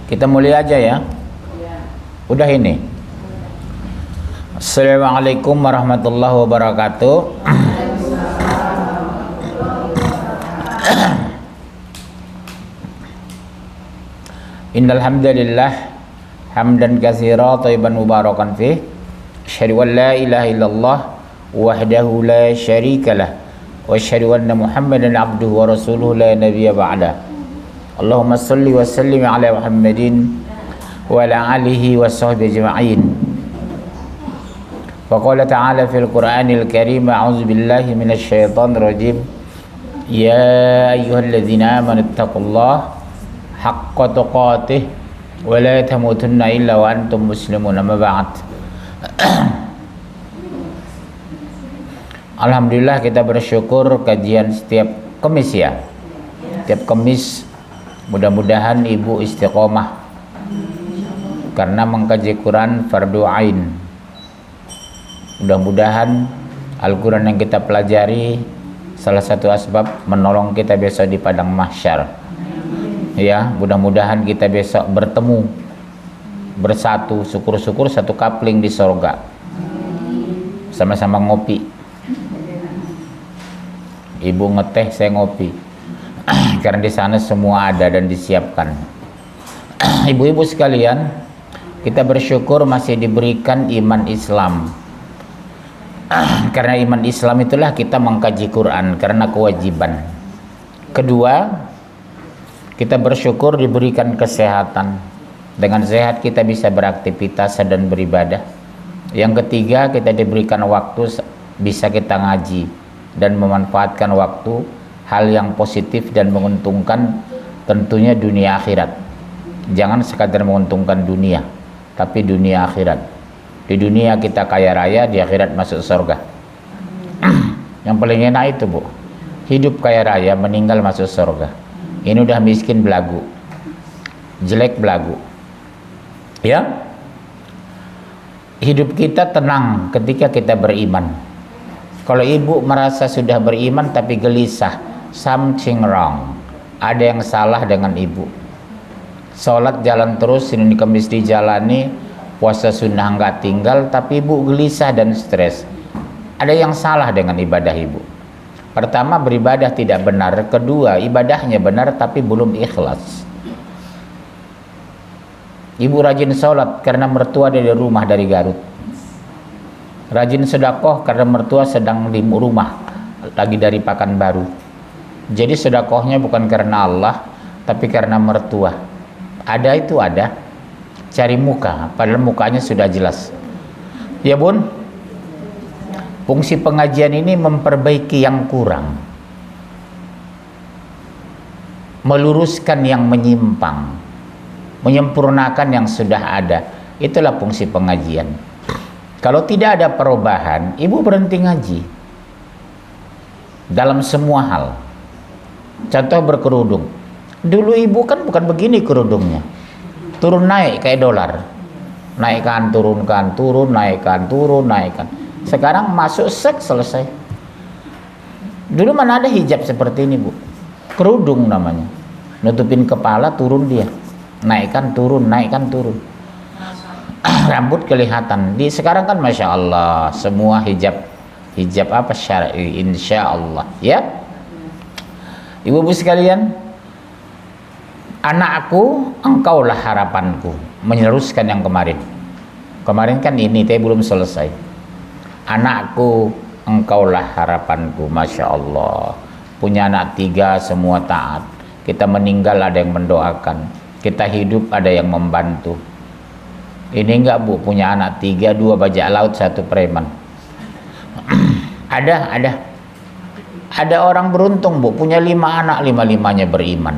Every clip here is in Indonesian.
Kita mulai aja ya. Udah ini. Assalamualaikum warahmatullahi wabarakatuh. Innal hamdalillah hamdan katsira thayyiban mubarakan fih. Asyhadu an la ilaha illallah wahdahu la syarikalah wa asyhadu anna Muhammadan abduhu wa rasuluhu la nabiyya ba'da. Allahumma salli wa sallim ala Muhammadin wa ala alihi wa sahbihi ajma'in. Wa qala ta'ala fil Qur'anil Karim, a'udzu billahi minasy syaithanir rajim. Ya ayyuhalladzina amanu taqullaha haqqa tuqatih wa la tamutunna illa wa antum muslimun. Amma ba'd. Alhamdulillah, kita bersyukur kajian setiap Kamis ya. Setiap Kamis mudah-mudahan ibu istiqomah karena mengkaji Quran fardu ain. Mudah-mudahan Al-Quran yang kita pelajari salah satu asbab menolong kita besok di padang mahsyar. Ya, mudah-mudahan kita besok bertemu bersatu, syukur-syukur satu kapling di sorga, sama-sama ngopi. Ibu ngeteh, saya ngopi. Karena di sana semua ada dan disiapkan. Ibu-ibu sekalian, kita bersyukur masih diberikan iman Islam. Karena iman Islam itulah kita mengkaji Quran karena kewajiban. Kedua, kita bersyukur diberikan kesehatan. Dengan sehat kita bisa beraktivitas dan beribadah. Yang ketiga, kita diberikan waktu bisa kita ngaji dan memanfaatkan waktu hal yang positif dan menguntungkan, tentunya dunia akhirat. Jangan sekadar menguntungkan dunia, tapi dunia akhirat. Di dunia kita kaya raya, di akhirat masuk surga. Yang paling enak itu, Bu. Hidup kaya raya, meninggal masuk surga. Ini udah miskin belagu, jelek belagu. Ya, hidup kita tenang ketika kita beriman. Kalau ibu merasa sudah beriman tapi gelisah, something wrong. Ada yang salah dengan ibu. Sholat jalan terus, Senin Kamis dijalani, puasa sunnah nggak tinggal, tapi ibu gelisah dan stres. Ada yang salah dengan ibadah ibu. Pertama, beribadah tidak benar. Kedua, ibadahnya benar tapi belum ikhlas. Ibu rajin sholat karena mertua dari rumah dari Garut. Rajin sedekah karena mertua sedang di rumah lagi dari Pekanbaru. Jadi sedekahnya bukan karena Allah tapi karena mertua. Ada itu ada. Cari muka, padahal mukanya sudah jelas. Ya Bun, fungsi pengajian ini memperbaiki yang kurang, meluruskan yang menyimpang, menyempurnakan yang sudah ada. Itulah fungsi pengajian. Kalau tidak ada perubahan, ibu berhenti ngaji dalam semua hal. Contoh berkerudung. Dulu ibu kan bukan begini kerudungnya, turun naik kayak dolar, naikkan turunkan, turun naikkan, turun naikkan. Sekarang masuk sek selesai. Dulu mana ada hijab seperti ini, Bu? Kerudung namanya, nutupin kepala, turun dia, naikkan turun, naikkan turun. Rambut kelihatan. Di sekarang kan masya Allah semua hijab apa syar'i, insya Allah ya. Ibu-ibu sekalian, anakku, engkaulah harapanku, meneruskan yang kemarin. Kemarin kan ini tapi belum selesai. Anakku, engkaulah harapanku, masya Allah. Punya anak 3 semua taat. Kita meninggal ada yang mendoakan, kita hidup ada yang membantu. Ini enggak, Bu, punya anak 3, 2 bajak laut, 1 preman. Ada orang beruntung, Bu, punya 5 anak, 5-5-nya beriman.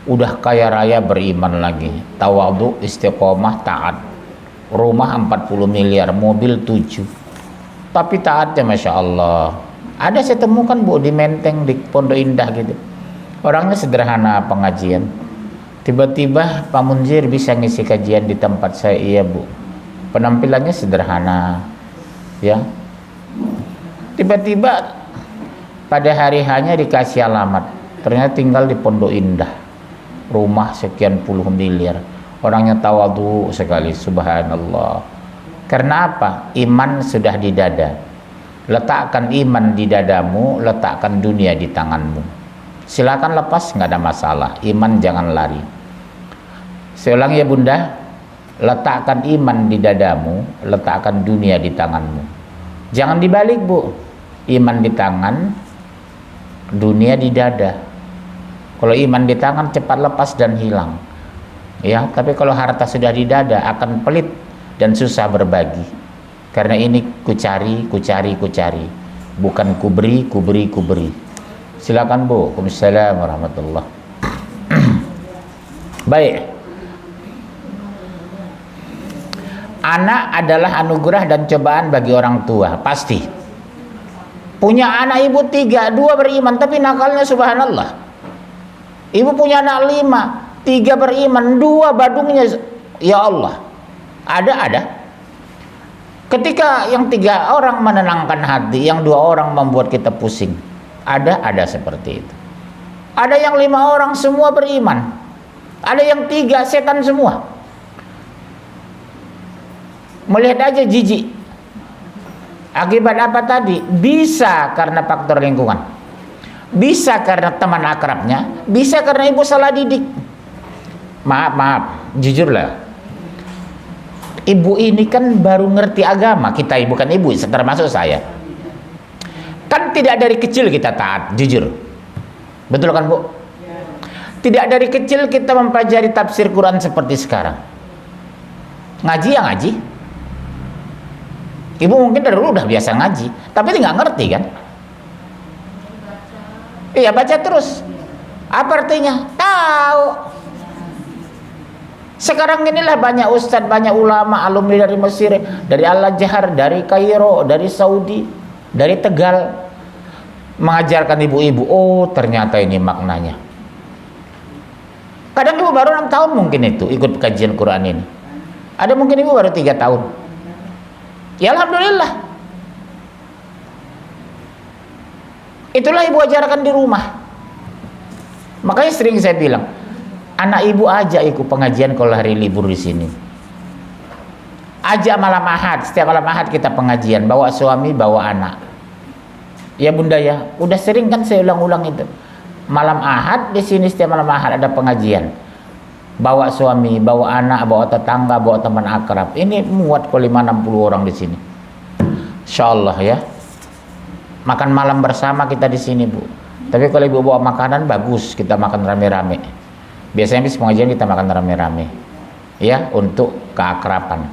Udah kaya raya beriman lagi. Tawadhu, istiqomah, taat. Rumah 40 miliar, mobil 7. Tapi taatnya masya Allah. Ada saya temukan, Bu, di Menteng, di Pondok Indah gitu. Orangnya sederhana pengajian. Tiba-tiba Pak Munzir bisa ngisi kajian di tempat saya. Iya, Bu. Penampilannya sederhana, ya. Tiba-tiba pada hari hanya dikasih alamat, ternyata tinggal di Pondok Indah, rumah sekian puluh miliar, orangnya tawadhu sekali, subhanallah. Karena apa? Iman sudah di dada. Letakkan iman di dadamu, letakkan dunia di tanganmu. Silakan lepas, nggak ada masalah. Iman jangan lari. Saya ulang ya bunda, letakkan iman di dadamu, letakkan dunia di tanganmu. Jangan dibalik bu, iman di tangan, dunia di dada. Kalau iman di tangan cepat lepas dan hilang, ya. Tapi kalau harta sudah di dada akan pelit dan susah berbagi. Karena ini kucari, bukan kuberi. Silakan bu. Waalaikumsalam warahmatullah. Baik. Anak adalah anugerah dan cobaan bagi orang tua, pasti. Punya anak ibu 3, 2 beriman tapi nakalnya subhanallah. Ibu punya anak 5, 3 beriman, 2 badungnya, ya Allah. Ada. Ketika yang 3 orang menenangkan hati, yang 2 orang membuat kita pusing. Ada seperti itu. Ada yang 5 orang semua beriman. Ada yang 3 setan semua. Melihat aja jijik. Akibat apa tadi? Bisa karena faktor lingkungan, bisa karena teman akrabnya, bisa karena ibu salah didik. Maaf, jujurlah. Ibu ini kan baru ngerti agama, kita ibu kan ibu, termasuk saya. Kan tidak dari kecil kita taat, jujur. Betul kan bu? Tidak dari kecil kita mempelajari tafsir Quran seperti sekarang. Ngaji ya ngaji. Ibu mungkin dari dulu udah biasa ngaji, tapi nggak ngerti kan? Iya baca terus. Apa artinya? Tahu. Sekarang inilah banyak ustadz, banyak ulama, alumni dari Mesir, dari Al-Azhar, dari Kairo, dari Saudi, dari Tegal, mengajarkan ibu-ibu. Oh ternyata ini maknanya. Kadang ibu baru 6 tahun mungkin itu ikut kajian Quran ini. Ada mungkin ibu baru 3 tahun. Ya alhamdulillah. Itulah ibu ajarkan di rumah. Makanya sering saya bilang, anak ibu ajak ikut pengajian kalau hari libur di sini. Ajak malam Ahad, setiap malam Ahad kita pengajian, bawa suami, bawa anak. Ya bunda ya, udah sering kan saya ulang-ulang itu. Malam Ahad di sini setiap malam Ahad ada pengajian. Bawa suami, bawa anak, bawa tetangga, bawa teman akrab. Ini muat kalau 5-60 orang di sini. Insyaallah ya. Makan malam bersama kita di sini bu. Tapi kalau ibu bawa makanan bagus, kita makan rame-rame. Biasanya habis pengajian kita makan rame-rame. Ya, untuk keakraban.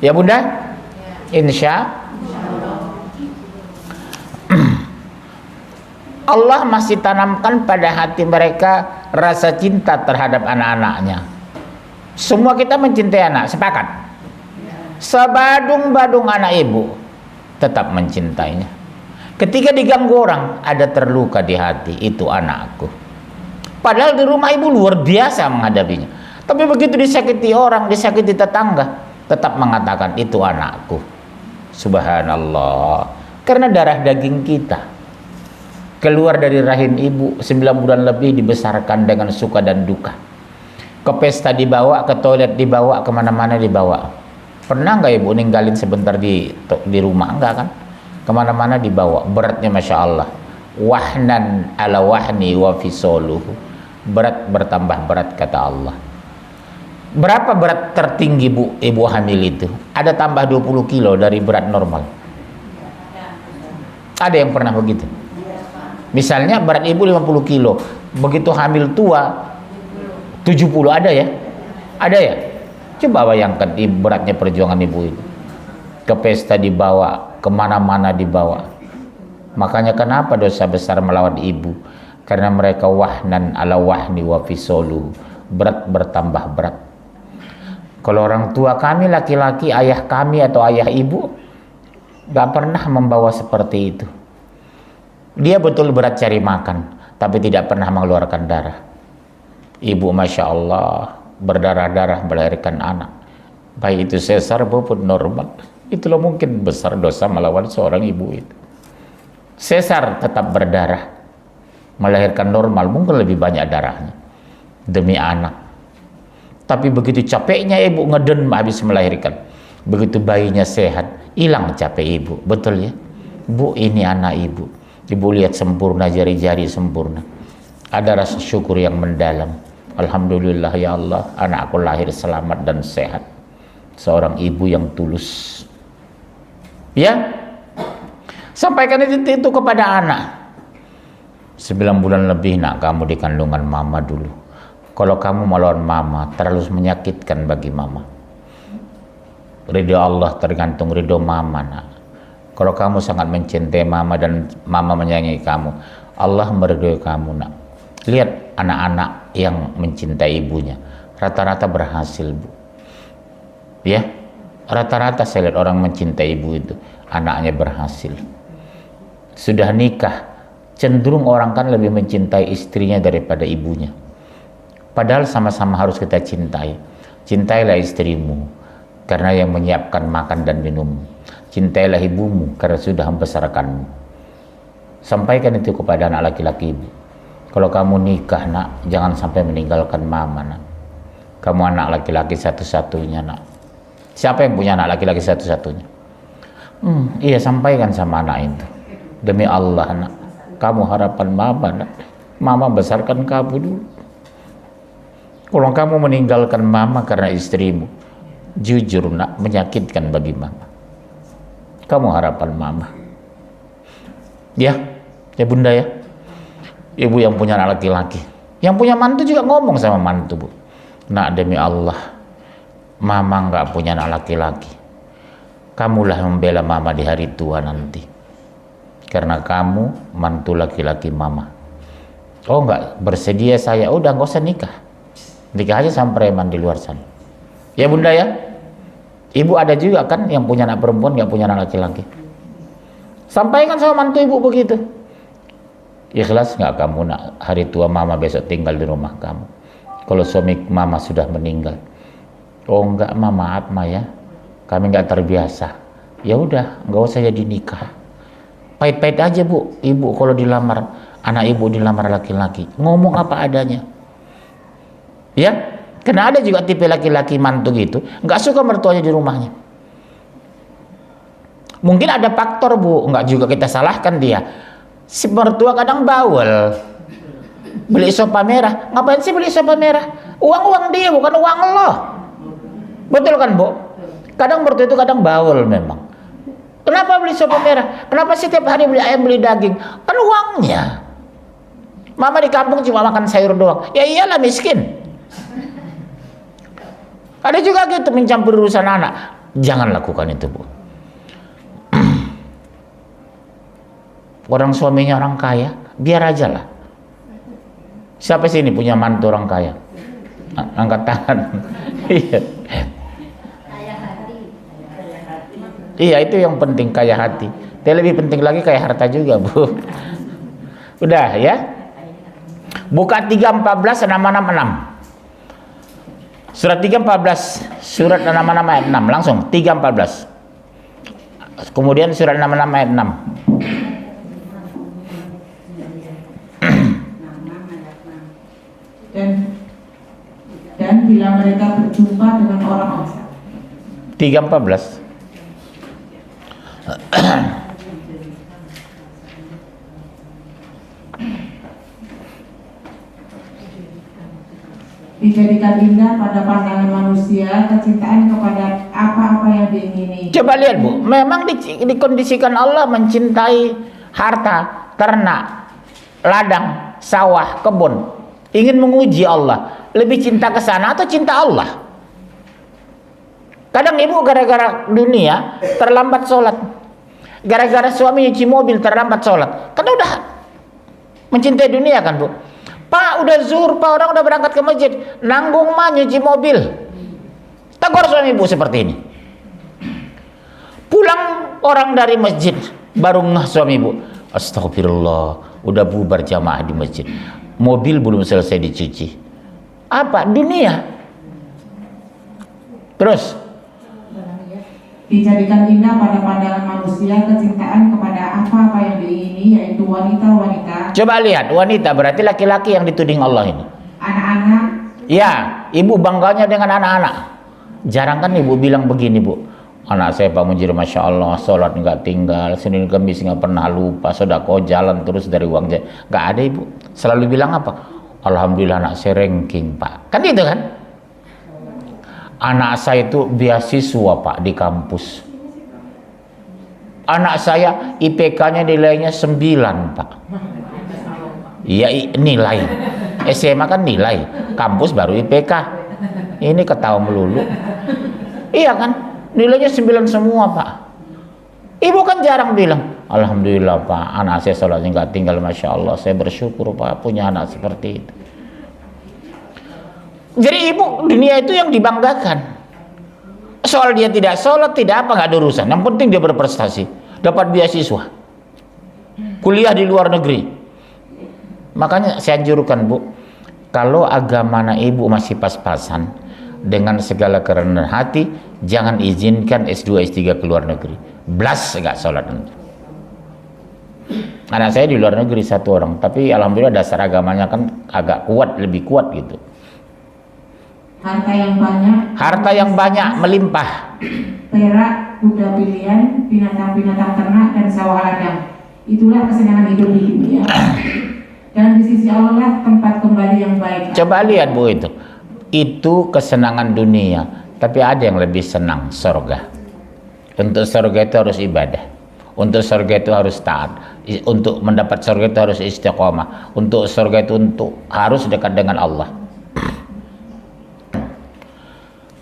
Ya bunda? Insya Allah masih tanamkan pada hati mereka rasa cinta terhadap anak-anaknya. Semua kita mencintai anak, sepakat. Sebadung-badung anak ibu tetap mencintainya. Ketika diganggu orang, ada terluka di hati, itu anakku. Padahal di rumah ibu luar biasa menghadapinya. Tapi begitu disakiti orang, disakiti tetangga, tetap mengatakan itu anakku. Subhanallah. Karena darah daging kita keluar dari rahim ibu 9 bulan lebih, dibesarkan dengan suka dan duka. Ke pesta dibawa, ke toilet dibawa, kemana-mana dibawa. Pernah nggak ibu ninggalin sebentar di rumah? Enggak kan? Kemana-mana dibawa. Beratnya masya Allah. Wahnan ala wahni wa fisoluhu. Berat bertambah berat kata Allah. Berapa berat tertinggi bu ibu hamil itu? Ada tambah 20 kilo dari berat normal. Ada yang pernah begitu? Misalnya berat ibu 50 kilo, begitu hamil tua 70, ada ya? Ada ya? Coba bayangkan beratnya perjuangan ibu itu. Ke pesta dibawa, kemana-mana dibawa. Makanya kenapa dosa besar melawan ibu? Karena mereka wahnan ala wahni wa fisoluhu. Berat bertambah berat. Kalau orang tua kami laki-laki, ayah kami atau ayah ibu gak pernah membawa seperti itu. Dia betul berat cari makan, tapi tidak pernah mengeluarkan darah. Ibu masya Allah berdarah-darah melahirkan anak, baik itu sesar maupun normal. Itulah mungkin besar dosa melawan seorang ibu itu. Sesar tetap berdarah. Melahirkan normal mungkin lebih banyak darahnya demi anak. Tapi begitu capeknya ibu ngeden habis melahirkan, begitu bayinya sehat, hilang capek ibu. Betul ya? Bu, ini anak ibu. Ibu lihat sempurna, jari-jari sempurna. Ada rasa syukur yang mendalam. Alhamdulillah ya Allah, anakku lahir selamat dan sehat. Seorang ibu yang tulus. Ya? Sampaikan itu kepada anak. 9 bulan lebih nak kamu di kandungan mama dulu. Kalau kamu melawan mama, terlalu menyakitkan bagi mama. Ridho Allah tergantung ridho mama nak. Kalau kamu sangat mencintai mama dan mama menyayangi kamu, Allah meridhoi kamu nak. Lihat anak-anak yang mencintai ibunya, rata-rata berhasil bu. Ya, rata-rata saya lihat orang mencintai ibu itu, anaknya berhasil. Sudah nikah, cenderung orang kan lebih mencintai istrinya daripada ibunya. Padahal sama-sama harus kita cintai. Cintailah istrimu karena yang menyiapkan makan dan minum. Cintailah ibumu karena sudah membesarkanmu. Sampaikan itu kepada anak laki-laki ibu. Kalau kamu nikah nak, jangan sampai meninggalkan mama nak. Kamu anak laki-laki satu-satunya nak. Siapa yang punya anak laki-laki satu-satunya? Iya, sampaikan sama anak itu. Demi Allah nak, kamu harapan mama nak. Mama besarkan kamu dulu. Kalau kamu meninggalkan mama karena istrimu, jujur nak, menyakitkan bagi mama. Kamu harapan mama. Ya bunda ya. Ibu yang punya anak laki-laki, yang punya mantu juga ngomong sama mantu bu. Nak, demi Allah, mama nggak punya anak laki-laki. Kamulah membela mama di hari tua nanti. Karena kamu mantu laki-laki mama. Oh nggak bersedia saya, udah nggak usah nikah. Nikah aja sama preman di luar sana. Ya bunda ya. Ibu ada juga kan yang punya anak perempuan nggak punya anak laki-laki. Sampaikan sama mantu ibu begitu. Ikhlas nggak kamu nak hari tua mama besok tinggal di rumah kamu? Kalau suami mama sudah meninggal. Oh enggak ma, maaf ma ya. Kami nggak terbiasa. Ya udah, nggak usah jadi nikah. Pahit-pahit aja bu. Ibu kalau dilamar, anak ibu dilamar laki-laki, ngomong apa adanya. Ya, karena ada juga tipe laki-laki mantu gitu, nggak suka mertuanya di rumahnya. Mungkin ada faktor bu, nggak juga kita salahkan dia. Si mertua kadang bawel, beli sopa merah. Ngapain sih beli sopa merah? Uang dia bukan uang lo. Betul kan bu? Kadang mertua itu kadang bawel memang. Kenapa beli sopa merah? Kenapa sih tiap hari beli ayam, beli daging? Kan uangnya. Mama di kampung cuma makan sayur doang. Ya iyalah miskin. Ada juga gitu mencampur urusan anak. Jangan lakukan itu bu. Orang suaminya orang kaya, biar aja lah. Siapa sih ini punya mantu orang kaya? Angkat tangan. Iya. Iya, itu yang penting, kaya hati. Tapi lebih penting lagi kaya harta juga bu. Udah ya. Buka 3:14 6:6. Surat 3:14, surat 6:6 ayat 6, langsung 3:14. Kemudian surat 6:6 ayat 6. Dan bila mereka berjumpa dengan orang 3:14. dijadikan indah pada pandangan manusia, kecintaan kepada apa-apa yang diingini. Coba lihat bu, memang dikondisikan Allah mencintai harta, ternak, ladang, sawah, kebun. Ingin menguji Allah, lebih cinta ke sana atau cinta Allah? Kadang ibu gara-gara dunia terlambat sholat, gara-gara suami nyuci mobil terlambat sholat, karena udah mencintai dunia kan bu. Pak udah zuhur, pak orang udah berangkat ke masjid, nanggung mah nyuci mobil. Tegur suami ibu seperti ini. Pulang orang dari masjid, baru ngeh suami ibu, astagfirullah, udah bubar jamaah di masjid, mobil belum selesai dicuci. Apa? Dunia. Terus dijadikan indah pada pandangan manusia kecintaan kepada apa-apa yang diingini, yaitu wanita-wanita. Coba lihat, wanita berarti laki-laki yang dituding Allah ini. Anak-anak. Ya, ibu bangganya dengan anak-anak. Jarang kan ibu bilang begini, Bu. Anak saya Pak Mujir, Masya Allah, sholat nggak tinggal, Senin Kamis nggak pernah lupa, sodako jalan terus dari uang jajan. Nggak ada ibu. Selalu bilang apa? Alhamdulillah anak saya ranking, Pak. Kan itu kan? Anak saya itu beasiswa, Pak, di kampus. Anak saya IPK-nya nilainya 9, Pak. Iya, nilai. SMA kan nilai, kampus baru IPK. Ini ketawa melulu. Iya kan? Nilainya 9 semua, Pak. Ibu kan jarang bilang, Alhamdulillah, Pak, anak saya sholatnya nggak tinggal, Masya Allah. Saya bersyukur, Pak, punya anak seperti itu. Jadi ibu, dunia itu yang dibanggakan. Soal dia tidak sholat, tidak apa, nggak ada urusan. Yang penting dia berprestasi, dapat beasiswa, kuliah di luar negeri. Makanya saya anjurkan, Bu, kalau agama anak ibu masih pas-pasan, dengan segala kerendahan hati, jangan izinkan S2, S3 ke luar negeri. Blas nggak sholat nanti. Anak saya di luar negeri 1 orang, tapi alhamdulillah dasar agamanya kan agak kuat, lebih kuat gitu. Harta yang banyak melimpah. Perak, kuda pilihan, binatang-binatang ternak, dan sawah ladang. Itulah kesenangan hidup di dunia. Dan di sisi Allah lah tempat kembali yang baik. Coba lihat, Bu, itu. Itu kesenangan dunia. Tapi ada yang lebih senang, surga. Untuk surga itu harus ibadah. Untuk surga itu harus taat. Untuk mendapat surga itu harus istiqomah. Untuk surga itu harus dekat dengan Allah.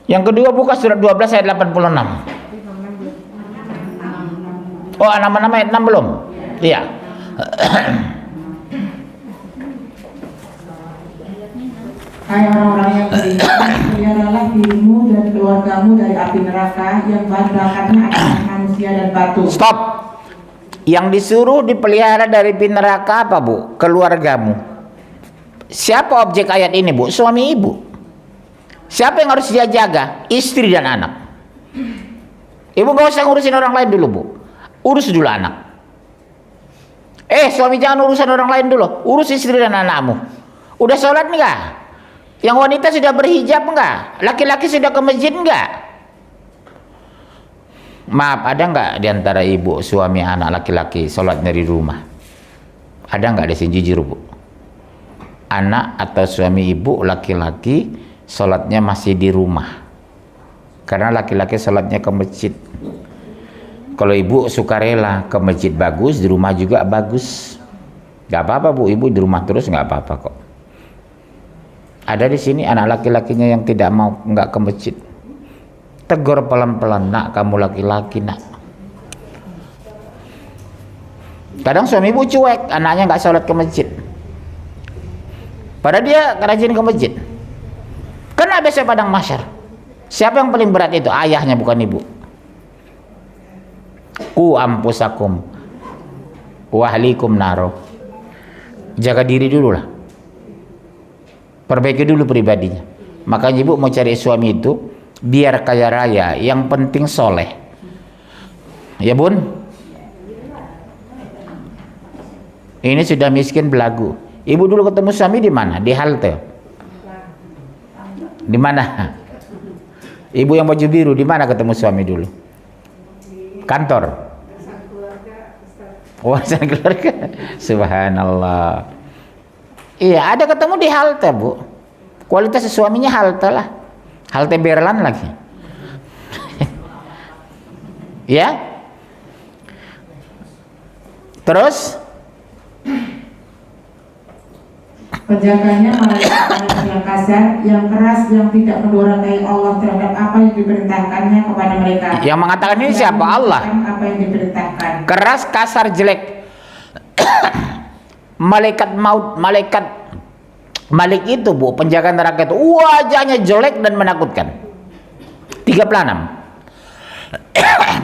Yang kedua, buka surat 12 ayat 86. Oh, nama-nama ayat 6 belum? Iya. Hai orang-orang yang beriman, peliharalah dirimu dan keluargamu dari api neraka yang bahan bakarnya adalah manusia dan batu. Stop. Yang disuruh dipelihara dari api neraka apa, Bu? Keluargamu. Siapa objek ayat ini, Bu? Suami ibu. Siapa yang harus dia jaga? Istri dan anak. Ibu gak usah ngurusin orang lain dulu, Bu. Urus dulu anak. Suami jangan urusan orang lain dulu. Urus istri dan anakmu. Udah sholat enggak? Yang wanita sudah berhijab enggak? Laki-laki sudah ke masjid enggak? Maaf, ada enggak di antara ibu, suami, anak laki-laki sholat dari rumah? Ada enggak di sini, jujur, Bu? Anak atau suami ibu laki-laki sholatnya masih di rumah, karena laki-laki sholatnya ke masjid. Kalau ibu sukarela ke masjid bagus, di rumah juga bagus, nggak apa-apa, Bu. Ibu di rumah terus nggak apa-apa kok. Ada di sini anak laki-lakinya yang tidak mau, nggak ke masjid. Tegur pelan-pelan, nak, kamu laki-laki, nak. Kadang suami ibu cuek, anaknya nggak sholat ke masjid, padahal dia rajin ke masjid. Kena besok padang mahsyar. Siapa yang paling berat itu? Ayahnya, bukan ibu. Ku ampusakum wa ahlikum naro. Jaga diri dulu lah. Perbaiki dulu pribadinya. Makanya ibu mau cari suami itu biar kaya raya, yang penting soleh. Ya, Bun? Ini sudah miskin belagu. Ibu dulu ketemu suami di mana? Di halte. Di mana? Ibu yang baju biru di mana ketemu suami dulu? Kantor. Wawasan keluarga. Subhanallah. Iya, ada ketemu di halte, Bu. Kualitas suaminya halte lah. Halte Berlan lagi. Ya. Terus penjaganya malaikat yang kasar, yang keras, yang tidak mendurhakai Allah terhadap apa yang diperintahkannya kepada mereka. Yang mengatakan ini siapa? Allah. Apa yang diperintahkan. Keras, kasar, jelek. Malaikat maut, Malik itu, Bu, penjaga neraka itu wajahnya jelek dan menakutkan. 36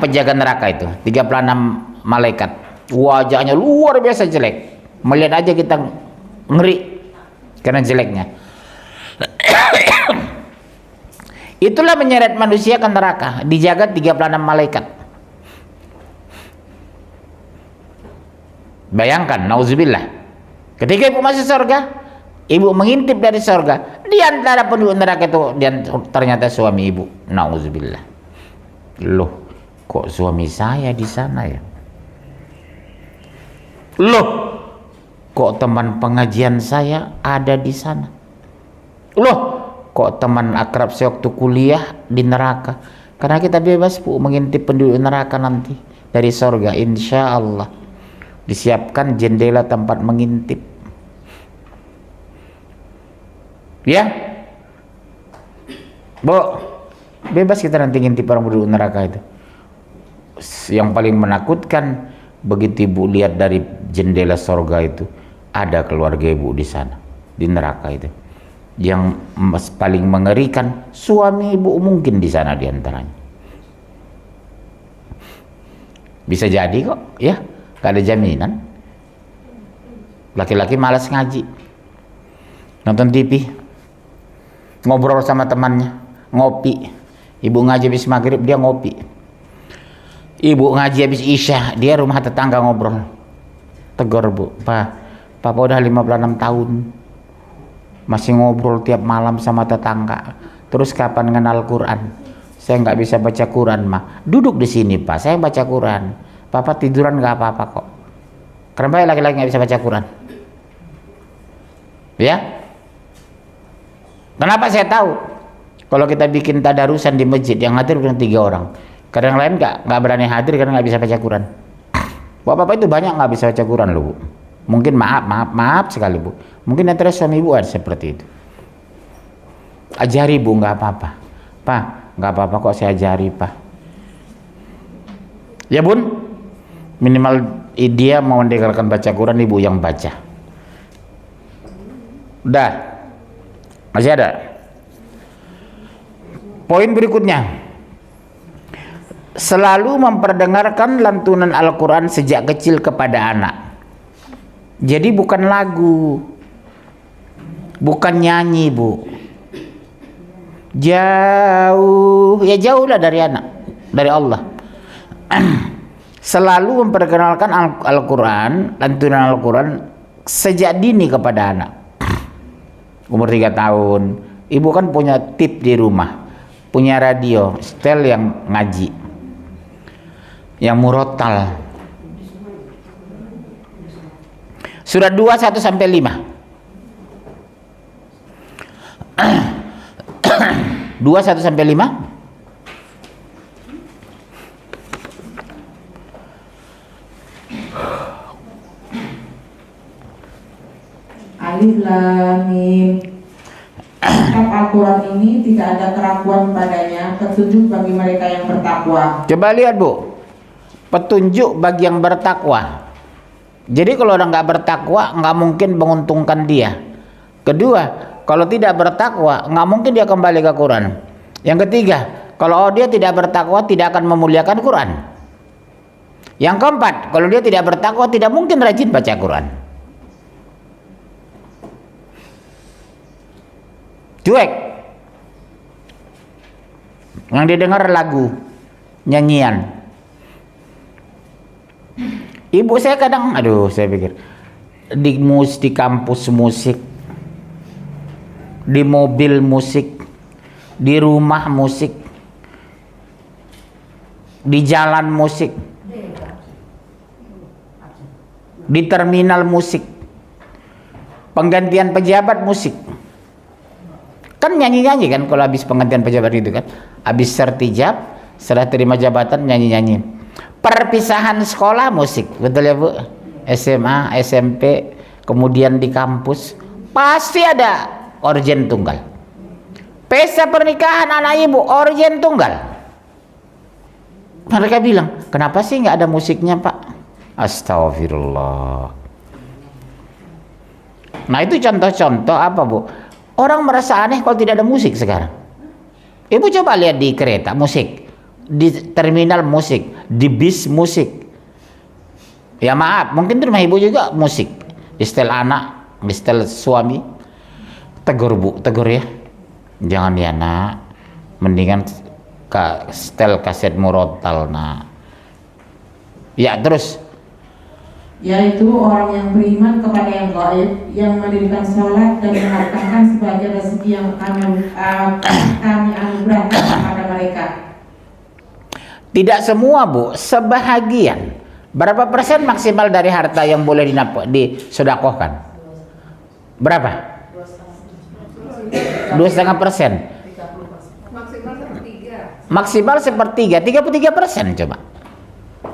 penjaga neraka itu, 36 malaikat, wajahnya luar biasa jelek. Melihat aja kita ngeri karena jeleknya. Itulah menyeret manusia ke neraka, dijaga 36 malaikat. Bayangkan, nauzubillah. Ketika ibu masuk surga, ibu mengintip dari surga. Di antara penduduk neraka itu ternyata suami ibu. Nauzubillah. Loh, kok suami saya di sana ya? Loh, kok teman pengajian saya ada di sana? Loh, kok teman akrab saya waktu kuliah di neraka? Karena kita bebas Bu mengintip penduduk neraka nanti dari surga, insya Allah. Disiapkan jendela tempat mengintip. Ya, Bu, bebas kita nanti ngintip orang penduduk neraka itu. Yang paling menakutkan begitu ibu lihat dari jendela surga itu ada keluarga ibu di sana di neraka itu. Yang paling mengerikan suami ibu mungkin di sana diantaranya. Bisa jadi kok, ya, gak ada jaminan. Laki-laki malas ngaji, nonton TV, ngobrol sama temannya, ngopi. Ibu ngaji habis maghrib, dia ngopi. Ibu ngaji habis isya, dia rumah tetangga ngobrol. Tegur Bu, Papa udah 56 tahun masih ngobrol tiap malam sama tetangga. Terus kapan kenal Quran? Saya nggak bisa baca Quran mah. Duduk di sini Pak, saya baca Quran. Papa tiduran nggak apa-apa kok. Kenapa laki-laki nggak bisa baca Quran? Ya? Kenapa saya tahu? Kalau kita bikin tadarusan di masjid yang hadir cuma 3 orang. Kadang lain nggak berani hadir karena nggak bisa baca Quran. Bapak-bapak itu banyak nggak bisa baca Quran loh Bu. Mungkin maaf sekali Bu. Mungkin antara suami ibu ada seperti itu. Ajari Bu, nggak apa-apa. Pak, nggak apa-apa kok saya ajari Pak. Ya Bun, minimal dia mau mendengarkan baca Quran, ibu yang baca. Udah, masih ada. Poin berikutnya, selalu memperdengarkan lantunan Al-Quran sejak kecil kepada anak. Jadi bukan lagu, bukan nyanyi Bu, jauh, ya jauhlah dari anak, dari Allah. Selalu memperkenalkan Al-Quran, lantunan Al-Quran sejak dini kepada anak. Umur 3 tahun, ibu kan punya tip di rumah, punya radio, setel yang ngaji, yang murotal. Surat 2, 1-5. 2, 1-5. Alif Lam Mim. Kitab Al-Quran ini tidak ada keraguan padanya, petunjuk bagi mereka yang bertakwa. Coba lihat Bu, petunjuk bagi yang bertakwa. Jadi kalau orang nggak bertakwa, nggak mungkin menguntungkan dia. Kedua, kalau tidak bertakwa, nggak mungkin dia kembali ke Quran. Yang ketiga, kalau dia tidak bertakwa, tidak akan memuliakan Quran. Yang keempat, kalau dia tidak bertakwa, tidak mungkin rajin baca Quran. Cuek. Yang didengar lagu, nyanyian. Ibu saya kadang, saya pikir di kampus musik, di mobil musik, di rumah musik, di jalan musik, di terminal musik, penggantian pejabat musik. Kan nyanyi-nyanyi kan kalau habis penggantian pejabat itu kan, habis sertijab, setelah terima jabatan nyanyi-nyanyi. Perpisahan sekolah musik, betul ya Bu? SMA, SMP, kemudian di kampus pasti ada organ tunggal. Pesta pernikahan anak ibu organ tunggal. Mereka bilang, kenapa sih nggak ada musiknya Pak? Astagfirullah. Nah itu contoh-contoh apa Bu? Orang merasa aneh kalau tidak ada musik sekarang. Ibu coba lihat di kereta musik, di terminal musik, di bis musik. Ya maaf, mungkin di rumah ibu juga musik. Di setel anak, di setel suami. Tegur Bu, tegur ya. Jangan ya nak, mendingan setel kaset murotal. Nah ya terus, yaitu orang yang beriman kepada yang gaib, yang mendirikan sholat dan mengharapkan sebagai rezeki yang kami anugerahkan kepada mereka. Tidak semua Bu, sebahagian. Berapa persen maksimal dari harta yang boleh disedekahkan? Berapa? 2,5%. Maksimal sepertiga, 33% coba.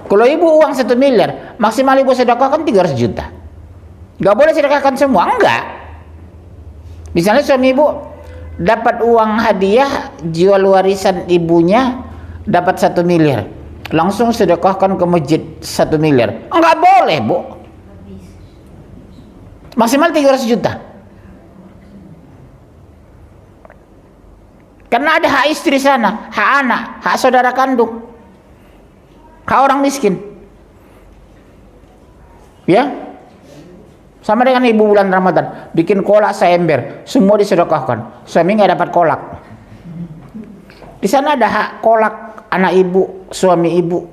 Kalau ibu uang 1 miliar, maksimal ibu sedekahkan 300 juta. Gak boleh sedekahkan semua, enggak. Misalnya suami ibu dapat uang hadiah, jual warisan ibunya dapat 1 miliar, langsung sedekahkan ke masjid 1 miliar. Enggak boleh Bu. Maksimal 300 juta. Karena ada hak istri sana, hak anak, hak saudara kandung, hak orang miskin. Ya, sama dengan ibu bulan Ramadan, bikin kolak seember, semua disedekahkan, suami nggak dapat kolak. Di sana ada hak kolak anak ibu, suami ibu.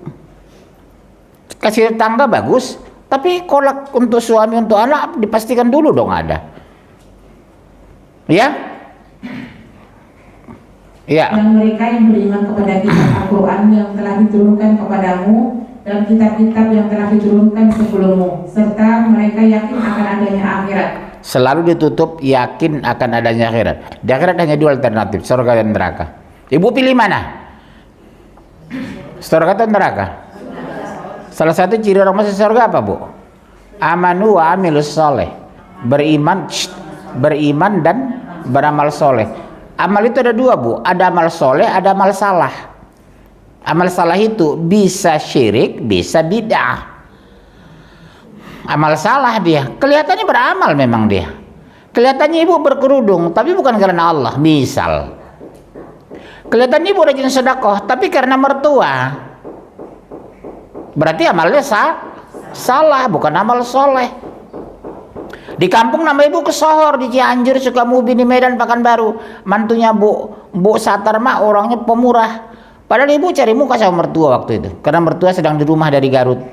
Kasih tetangga bagus, tapi kolak untuk suami, untuk anak dipastikan dulu dong ada. Ya. Ya. Dan mereka yang beriman kepada kitab Al-Quran yang telah diturunkan kepadamu dan kitab-kitab yang telah diturunkan sebelummu, serta mereka yakin akan adanya akhirat. Selalu ditutup yakin akan adanya akhirat. Di akhirat hanya 2 alternatif, surga dan neraka. Ibu pilih mana? Surga atau neraka? Salah satu ciri orang masuk surga apa Bu? Amanu wa amilus soleh. Beriman dan beramal soleh. Amal itu ada 2 Bu, ada amal soleh, ada amal salah. Amal salah itu bisa syirik, bisa bid'ah. Amal salah dia, kelihatannya beramal memang dia. Kelihatannya ibu berkerudung, tapi bukan karena Allah. Misal, kelihatannya ibu rajin sedekah, tapi karena mertua. Berarti amalnya salah, bukan amal soleh. Di kampung nama ibu kesohor, di Cianjur, Sukabumi, di Medan, Pekanbaru. Mantunya Bu Satarma orangnya pemurah. Padahal ibu cari muka sama mertua waktu itu, karena mertua sedang di rumah dari Garut.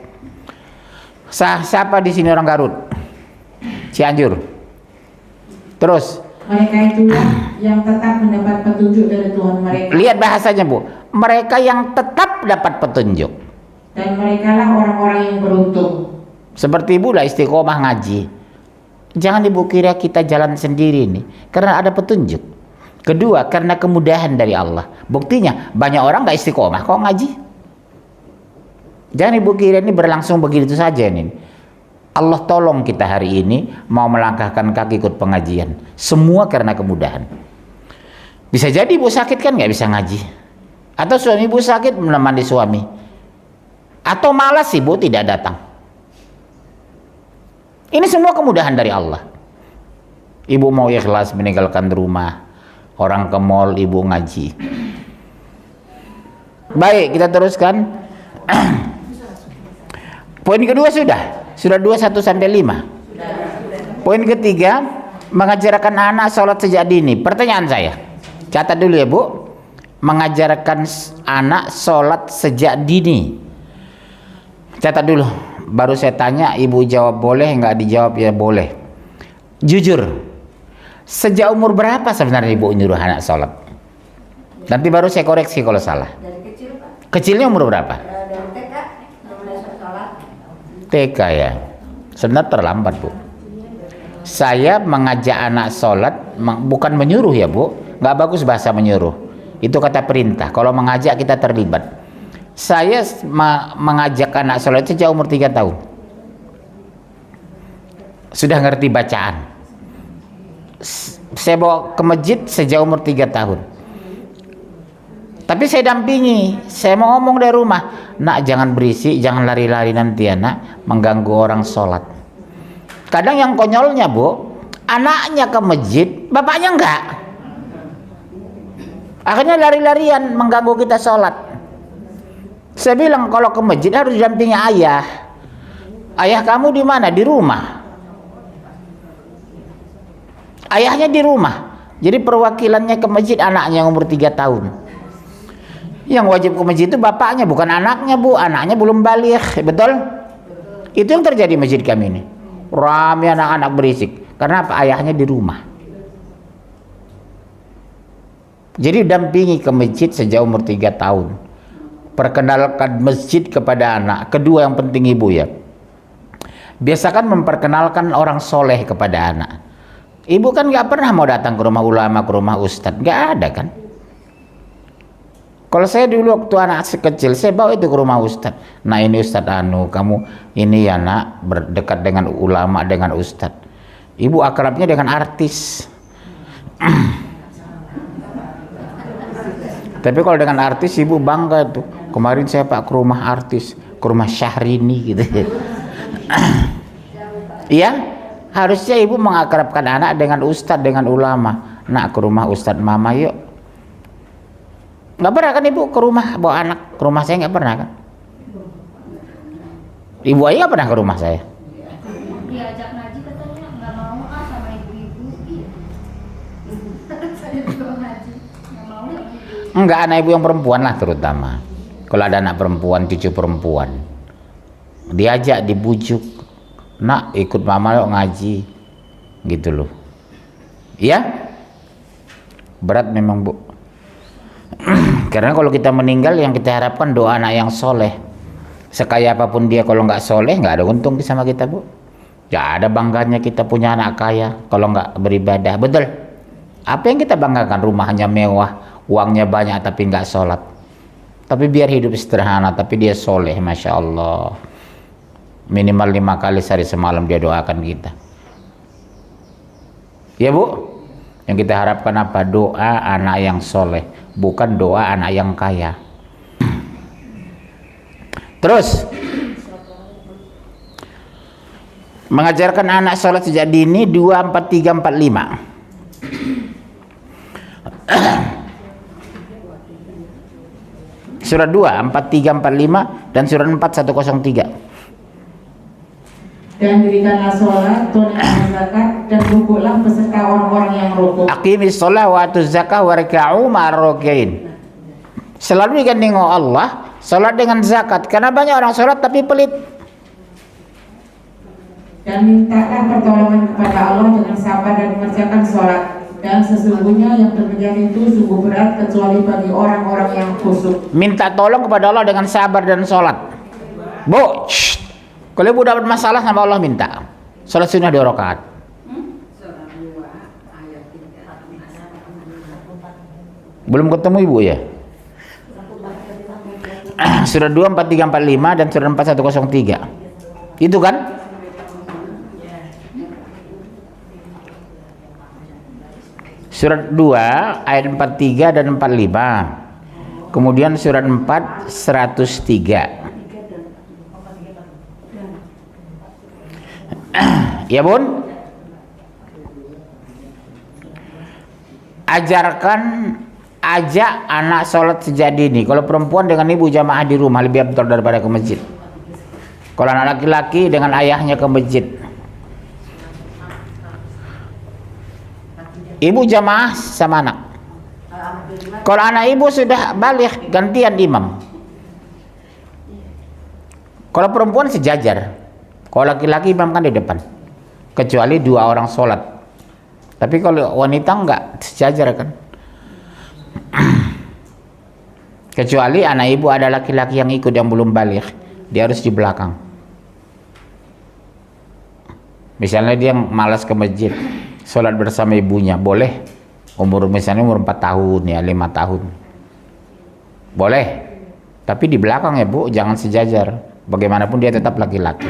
Siapa di sini orang Garut? Cianjur. Terus mereka itulah yang tetap mendapat petunjuk dari Tuhan mereka. Lihat bahasanya Bu, mereka yang tetap dapat petunjuk. Dan mereka lah orang-orang yang beruntung. Seperti ibu lah istiqomah ngaji. Jangan ibu kira kita jalan sendiri nih, karena ada petunjuk. Kedua, karena kemudahan dari Allah. Buktinya banyak orang gak istiqomah kok ngaji. Jangan ibu kira ini berlangsung begitu saja nih. Allah tolong kita hari ini mau melangkahkan kaki ikut pengajian. Semua karena kemudahan. Bisa jadi ibu sakit kan gak bisa ngaji. Atau suami ibu sakit menemani suami. Atau malas ibu tidak datang. Ini semua kemudahan dari Allah. Ibu mau ikhlas meninggalkan rumah, orang ke mall, ibu ngaji. Baik, kita teruskan. Poin kedua sudah 21 sampai 5. Poin ketiga, mengajarkan anak sholat sejak dini. Pertanyaan saya, catat dulu ya Bu. Mengajarkan anak sholat sejak dini. Catat dulu. Baru saya tanya, ibu jawab boleh, nggak dijawab ya boleh. Jujur, sejak umur berapa sebenarnya ibu nyuruh anak sholat? Nanti baru saya koreksi kalau salah. Dari kecil Pak. Kecilnya umur berapa? Dari TK, mulai sholat. TK ya. Sebenarnya terlambat Bu. Saya mengajak anak sholat, bukan menyuruh ya Bu. Nggak bagus bahasa menyuruh. Itu kata perintah. Kalau mengajak kita terlibat. Saya mengajak anak sholat sejak umur 3 tahun. Sudah ngerti bacaan. Saya bawa ke masjid sejak umur 3 tahun. Tapi saya dampingi. Saya mau ngomong dari rumah, nak jangan berisik, jangan lari-lari nanti ya nak, mengganggu orang sholat. Kadang yang konyolnya Bu, anaknya ke masjid, bapaknya enggak. Akhirnya lari-larian mengganggu kita sholat. Saya bilang kalau ke masjid harus didampingi ayah. Ayah kamu di mana? Di rumah. Ayahnya di rumah. Jadi perwakilannya ke masjid anaknya yang umur 3 tahun. Yang wajib ke masjid itu bapaknya, bukan anaknya, Bu. Anaknya belum baligh, betul? Itu yang terjadi di masjid kami ini. Ramai anak-anak berisik. Karena apa? Ayahnya di rumah. Jadi dampingi ke masjid sejauh umur 3 tahun. Perkenalkan masjid kepada anak. Kedua yang penting ibu ya. Biasakan memperkenalkan orang soleh kepada anak. Ibu kan gak pernah mau datang ke rumah ulama, ke rumah ustadz. Gak ada kan? Kalau saya dulu waktu anak kecil, saya bawa itu ke rumah ustadz. Nah ini ustadz kamu ini ya nak, berdekat dengan ulama, dengan ustadz. Ibu akrabnya dengan artis. Tapi kalau dengan artis ibu bangga tuh. Kemarin saya pak ke rumah artis, ke rumah Syahrini gitu. Iya, harusnya ibu mengakrabkan anak dengan ustadz, dengan ulama. Nak ke rumah ustadz mama yuk. Nggak pernah kan ibu ke rumah bawa anak, ke rumah saya nggak pernah kan? Ibu aja nggak pernah ke rumah saya. Diajak ngaji katanya nggak mau sama ibu-ibu. Saya juga ngaji nggak mau. Enggak, anak ibu yang perempuan lah terutama. Kalau ada anak perempuan, cucu perempuan, diajak, dibujuk, nak ikut mama yuk ngaji, gitu loh. Iya? Berat memang bu. Karena kalau kita meninggal yang kita harapkan doa anak yang soleh. Sekaya apapun dia kalau nggak soleh nggak ada untung sama kita bu. Nggak ada bangganya kita punya anak kaya kalau nggak beribadah, betul? Apa yang kita banggakan? Rumahnya mewah, uangnya banyak tapi nggak sholat. Tapi biar hidup sederhana tapi dia soleh, masya Allah. Minimal 5 kali sehari semalam dia doakan kita. Ya bu. Yang kita harapkan apa? Doa anak yang soleh, bukan doa anak yang kaya. Terus mengajarkan anak sholat sejak dini 2, 4, 3, 4, 5. Surat 2, 4, 3, 4, 5 dan surat 4, 103. Dan dirikanlah sholat, tunaikanlah zakat, dan rukuklah beserta orang-orang yang rukuk. Aqimis sholat wa atuz zakah warka'u ma'ar-raki'in. Selalu digandeng Allah, sholat dengan zakat. Karena banyak orang sholat tapi pelit. Dan mintalah pertolongan kepada Allah dengan sabar dan mengerjakan sholat. Dan sesungguhnya yang terjadi itu sungguh berat kecuali bagi orang-orang yang khusyuk. Minta tolong kepada Allah dengan sabar dan sholat. Bu, shh. Kalau ibu dapat masalah sama Allah minta. Sholat sunnah 2 rakaat. Belum ketemu ibu ya? Surat 2, 4, 3, 4, 5 dan surat 4, 103. Itu kan? Surat 2 ayat 43 dan 45. Kemudian surat 4 103. Ya bun, ajarkan, ajak anak sholat sejak dini. Kalau perempuan dengan ibu jamaah di rumah lebih betul daripada ke masjid. Kalau anak laki-laki dengan ayahnya ke masjid. Ibu jamaah sama anak. Kalau anak ibu sudah baligh gantian imam. Kalau perempuan sejajar. Kalau laki-laki imam kan di depan. Kecuali 2 orang sholat. Tapi kalau wanita enggak sejajar kan. Kecuali anak ibu ada laki-laki yang ikut yang belum baligh, dia harus di belakang. Misalnya dia malas ke masjid, sholat bersama ibunya, boleh. Misalnya umur 4 tahun ya, 5 tahun. Boleh. Tapi di belakang ya bu, jangan sejajar. Bagaimanapun dia tetap laki-laki.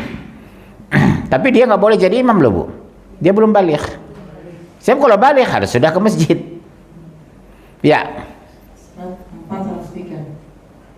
Tapi dia nggak boleh jadi imam loh bu. Dia belum baligh. Siapa kalau baligh harus sudah ke masjid. Ya.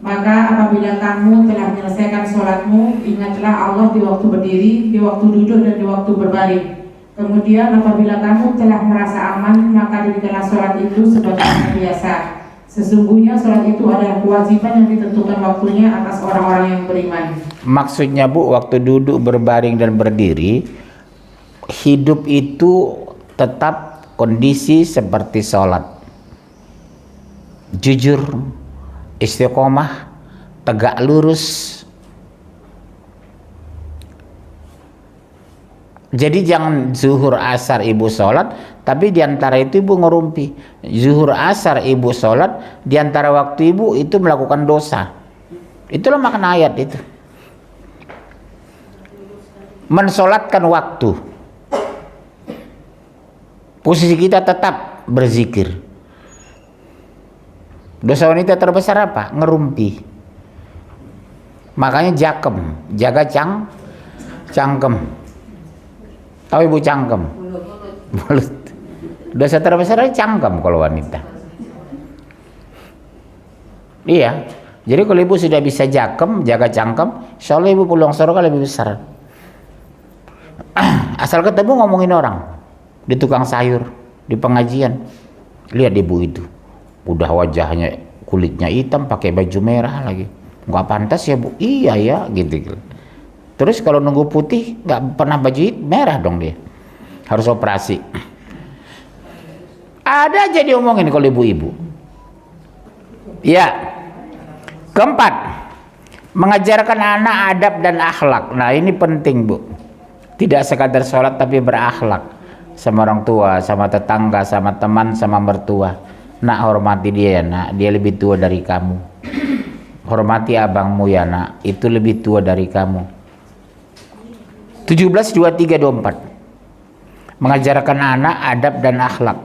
Maka apabila kamu telah menyelesaikan sholatmu, ingatlah Allah di waktu berdiri, di waktu duduk dan di waktu berbaring. Kemudian apabila kamu telah merasa aman, maka dirikanlah sholat itu sebagaimana biasa. Sesungguhnya sholat itu adalah kewajiban yang ditentukan waktunya atas orang-orang yang beriman. Maksudnya bu, waktu duduk, berbaring dan berdiri, hidup itu tetap kondisi seperti sholat. Jujur, istiqomah, tegak lurus. Jadi jangan zuhur asar ibu sholat, tapi diantara itu ibu ngerumpi. Zuhur asar ibu sholat, diantara waktu ibu itu melakukan dosa. Itulah makna ayat itu. Mensolatkan waktu. Posisi kita tetap berzikir. Dosa wanita terbesar apa? Ngerumpi. Makanya jaga cangkem. Tahu ibu cangkem? Mulut. Dosa terbesar cangkem kalau wanita. Iya. Jadi kalau ibu sudah bisa jaga cangkem, insya Allah ibu peluang surga lebih besar. Asal ketemu ngomongin orang di tukang sayur, di pengajian, lihat ibu itu, udah wajahnya kulitnya hitam, pakai baju merah lagi, nggak pantas ya bu? Iya ya, gitu. Terus kalau nunggu putih nggak pernah baju merah dong dia, harus operasi. Ada aja diomongin kalau ibu-ibu. Ya. Keempat, mengajarkan anak adab dan akhlak. Nah ini penting bu. Tidak sekadar sholat tapi berakhlak sama orang tua, sama tetangga, sama teman, sama mertua. Nak, hormati dia ya nak, dia lebih tua dari kamu. Hormati abangmu ya nak, itu lebih tua dari kamu. 17, 23, 24. Mengajarkan anak adab dan akhlak.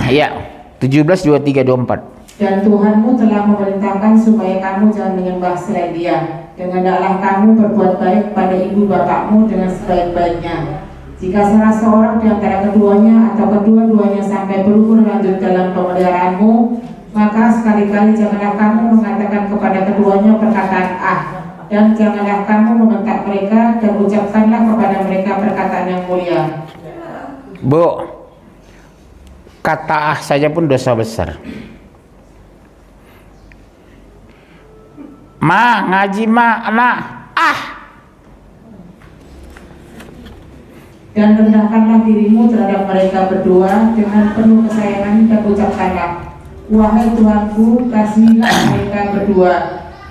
Ya, 17, 23, 24. Dan Tuhanmu telah memerintahkan supaya kamu jangan menyembah selain Dia. Dan hendaklah kamu berbuat baik pada ibu bapakmu dengan sebaik-baiknya. Jika salah seorang di antara keduanya atau kedua-duanya sampai berumur lanjut dalam pemeliharaanmu, maka sekali-kali janganlah kamu mengatakan kepada keduanya perkataan ah, dan janganlah kamu membentak mereka, dan ucapkanlah kepada mereka perkataan yang mulia. Bu, kata ah saja pun dosa besar. Ma, ngaji ma, anak, ah. Dan rendahkanlah dirimu terhadap mereka berdua dengan penuh kesayangan dan ucapkanlah, wahai Tuhanku, kasihilah mereka berdua,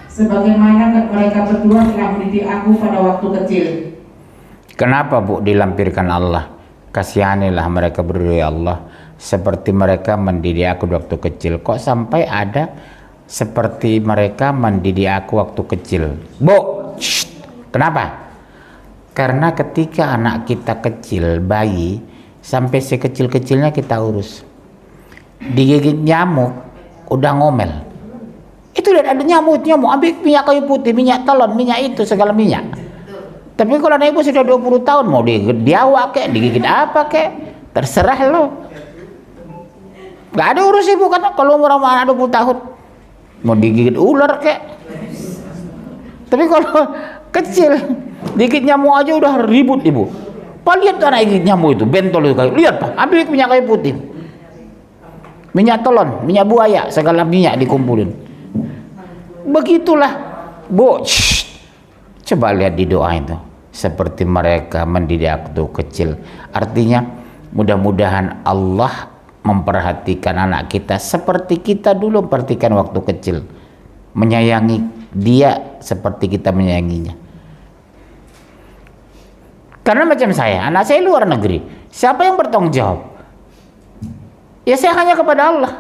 sebagaimana mereka berdua telah mendidik aku pada waktu kecil. Kenapa bu dilampirkan Allah? Kasihanilah mereka berdua ya Allah, seperti mereka mendidik aku waktu kecil. Kok sampai ada seperti mereka mendidik aku waktu kecil? Bu, kenapa? Karena ketika anak kita kecil, bayi, sampai sekecil-kecilnya kita urus, digigit nyamuk, udah ngomel. Itu lihat ada nyamuk, ambil minyak kayu putih, minyak telon, minyak itu, segala minyak. Tapi kalau anak ibu sudah 20 tahun, mau digigit diawak kek, digigit apa kek, terserah lo. Gak ada urus ibu kan kalau umur anak 20 tahun. Mau digigit ular kek. Tapi kalau kecil, digigit nyamuk aja udah ribut ibu. Pak lihat tuh anak gigit nyamuk itu, bentol itu kayu. Lihat pak, ambil minyak kayu putih, minyak telon, minyak buaya, segala minyak dikumpulin. Begitulah, bu. Coba lihat di doa itu, seperti mereka mendidik waktu kecil. Artinya mudah-mudahan Allah memperhatikan anak kita seperti kita dulu memperhatikan waktu kecil, menyayangi dia seperti kita menyayanginya. Karena macam saya, anak saya luar negeri, siapa yang bertanggung jawab? Ya saya hanya kepada Allah.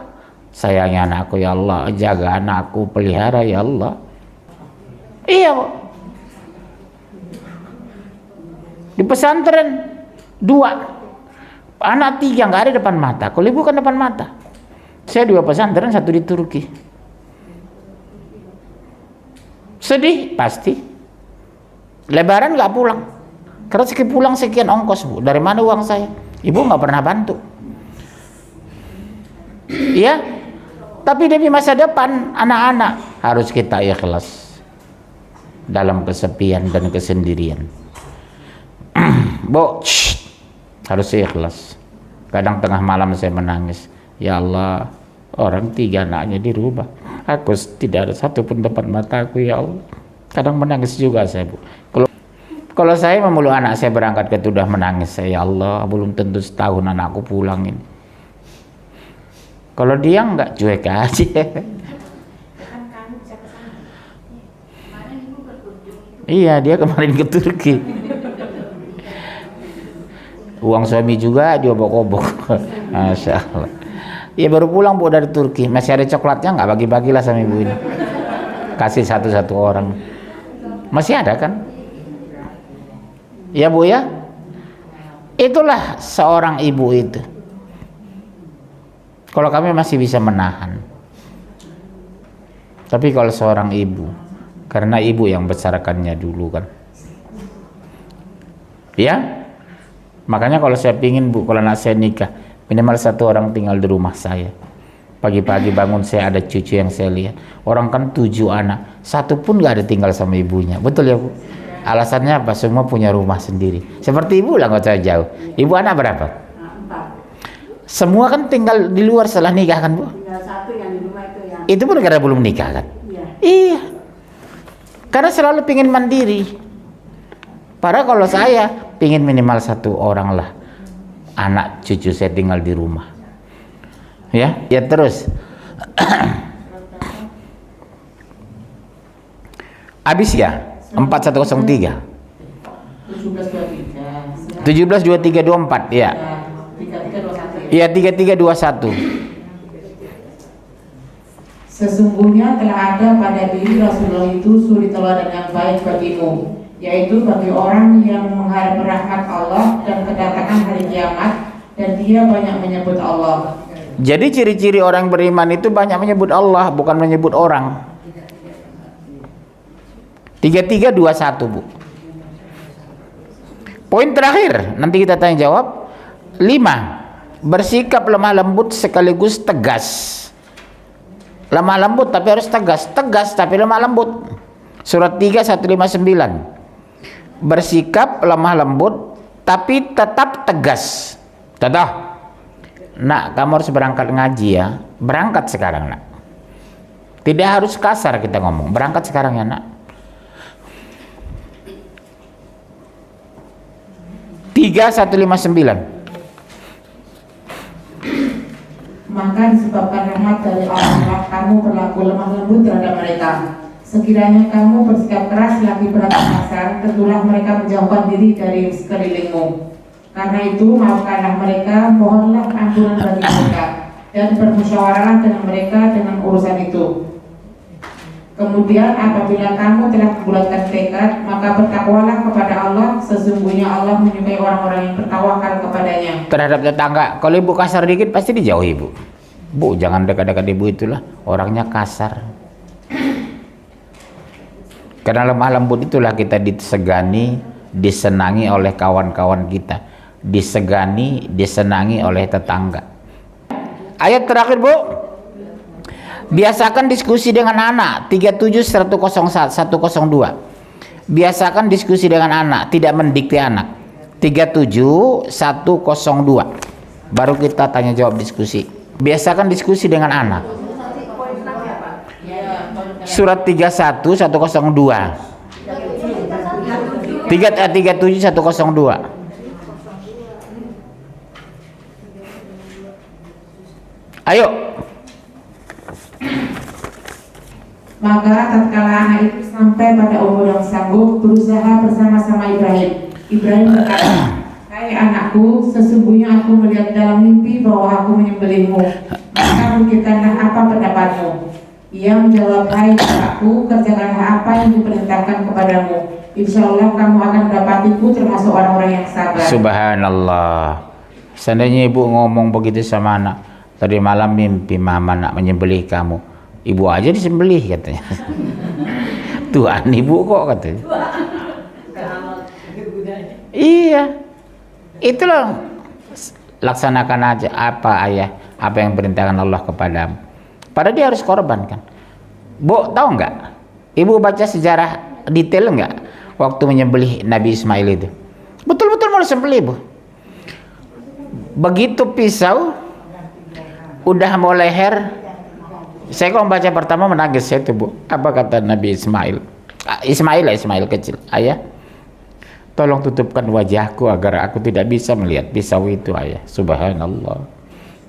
Sayangi anakku ya Allah, jaga anakku, pelihara ya Allah. Iya kok. Di pesantren 2, anak 3 nggak ada depan mata. Kalau ibu kan depan mata. Saya 2 pesantren, 1 di Turki. Sedih pasti. Lebaran nggak pulang. Karena sekali pulang sekian ongkos bu. Dari mana uang saya? Ibu nggak pernah bantu. Iya. Tapi demi masa depan anak-anak harus kita ikhlas dalam kesepian dan kesendirian. Bu, harus ikhlas. Kadang tengah malam saya menangis, ya Allah, orang 3 anaknya dirubah, aku tidak ada satu pun depan mataku ya Allah. Kadang menangis juga saya bu. Kalau saya memeluk anak saya berangkat ke udah menangis saya, ya Allah, belum tentu setahun anakku pulang ini. Kalau dia enggak, cuek aja. Iya, dia kemarin ke Turki. Uang suami juga dia obok-obok. Masya Allah. Iya baru pulang Bu dari Turki, masih ada coklatnya nggak, bagi-bagilah sama ibu ini. Kasih satu-satu orang. Masih ada kan? Ya Bu ya. Itulah seorang ibu itu. Kalau kami masih bisa menahan. Tapi kalau seorang ibu, karena ibu yang besarkannya dulu kan. Ya. Makanya kalau saya pingin Bu, kalau anak saya nikah, minimal satu orang tinggal di rumah saya. Pagi-pagi bangun saya ada cucu yang saya lihat. Orang kan 7 anak, satu pun gak ada tinggal sama ibunya. Betul ya Bu? Alasannya apa? Semua punya rumah sendiri. Seperti ibu lah, gak usah jauh. Ibu anak berapa? 4. Semua kan tinggal di luar setelah nikah kan Bu? Tinggal satu yang di rumah itu yang. Itu pun karena belum nikah kan? Iya. Iya. Karena selalu pingin mandiri. Padahal kalau saya pingin minimal satu orang lah anak cucu saya tinggal di rumah. Ya terus. Habis ya 4103. 172324 ya. 3321. Iya 3321. Sesungguhnya telah ada pada diri Rasulullah itu suri teladan yang baik bagimu, yaitu bagi orang yang mengharap rahmat Allah dan kedatangan hari kiamat, dan dia banyak menyebut Allah. Jadi ciri-ciri orang beriman itu banyak menyebut Allah, bukan menyebut orang. 3321 Bu. Poin terakhir, nanti kita tanya jawab. 5. Bersikap lemah lembut sekaligus tegas. Lemah lembut tapi harus tegas, tegas tapi lemah lembut. Surat 3:159. Bersikap lemah lembut tapi tetap tegas. Contoh, nak, kamu harus berangkat ngaji ya. Berangkat sekarang nak. Tidak harus kasar kita ngomong. Berangkat sekarang ya nak. 3:159. Maka disebabkan rahmat dari Allah kamu berlaku lemah lembut terhadap mereka. Sekiranya kamu bersikap keras lagi berlaku kasar, tentulah mereka menjauhkan diri dari sekelilingmu. Karena itu maafkanlah mereka, mohonlah ampunan bagi mereka, dan bermusyawarahlah dengan mereka dengan urusan itu. Kemudian apabila kamu telah membulatkan tekad, maka bertakwalah kepada Allah. Sesungguhnya Allah menyukai orang-orang yang bertawakal kepadanya. Terhadap tetangga, kalau ibu kasar dikit pasti dijauhi Bu. Bu jangan dekat-dekat ibu, itulah orangnya kasar. Karena lemah lembut itulah kita disegani, disenangi oleh kawan-kawan kita, disegani, disenangi oleh tetangga. Ayat terakhir Bu. Biasakan diskusi dengan anak. 37:102. Biasakan diskusi dengan anak, tidak mendikte anak. 37:102. Baru kita tanya jawab diskusi. Biasakan diskusi dengan anak. Surat 31:102. 37:102. Ayo. Maka tatkala anak itu sampai pada umur yang sanggup, berusaha bersama-sama Ibrahim. Ibrahim berkata, "Hai anakku, sesungguhnya aku melihat dalam mimpi bahwa aku menyembelihmu. Maka pikirkanlah apa pendapatmu?" Ia menjawab, "Hai anakku, kerjakanlah apa yang diperintahkan kepadamu. Insya Allah kamu akan mendapatiku termasuk orang-orang yang sabar." Subhanallah. Seandainya ibu ngomong begitu sama anak, tadi malam mimpi mama nak menyembelih kamu. Ibu aja disembelih katanya. Tuhan ibu kok katanya. Iya. Itulah, laksanakan aja apa ayah, apa yang perintahkan Allah kepadamu. Padahal dia harus korban kan. Bu, tahu nggak? Ibu baca sejarah detail nggak waktu menyembelih Nabi Ismail itu? Betul-betul mau disembelih Bu. Begitu pisau udah mau leher, saya kalau baca pertama menangis saya tuh Bu. Apa kata Nabi Ismail? Ismail kecil, ayah. Tolong tutupkan wajahku agar aku tidak bisa melihat pisau itu, ayah. Subhanallah.